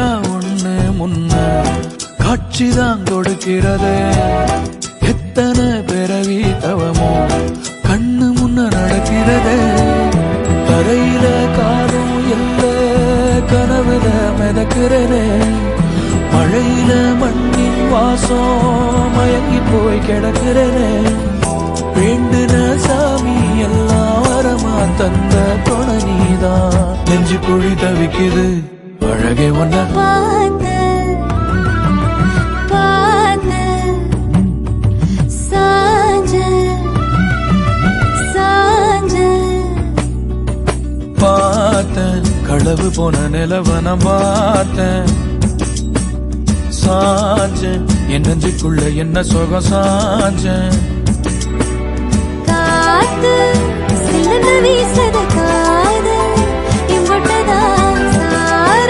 விழா ஒண்ணு முன்ன காட்சிதான் கொடுக்கிறது. எத்தனை பிறவி தவமோ கண்ணு முன்ன நடக்கிறது. தரையில காரும் இல்ல கனவுல மிதக்கிறனே. மழையில மண்ணின் வாசம் மயங்கி போய் கிடக்கிறனே. வேண்டுன சாமி எல்லாம் வரமா தந்த துணை நீதான். நெஞ்சு குழி தவிக்குது அழகே ஒன்ன பார்த்தேன். களவு போன நிலவன பார்த்தேன். சாஞ்சேன் என் நெஞ்சுக்குள்ள என்ன சுகம் சாஞ்சேன். காத்து சிலந்து வீசத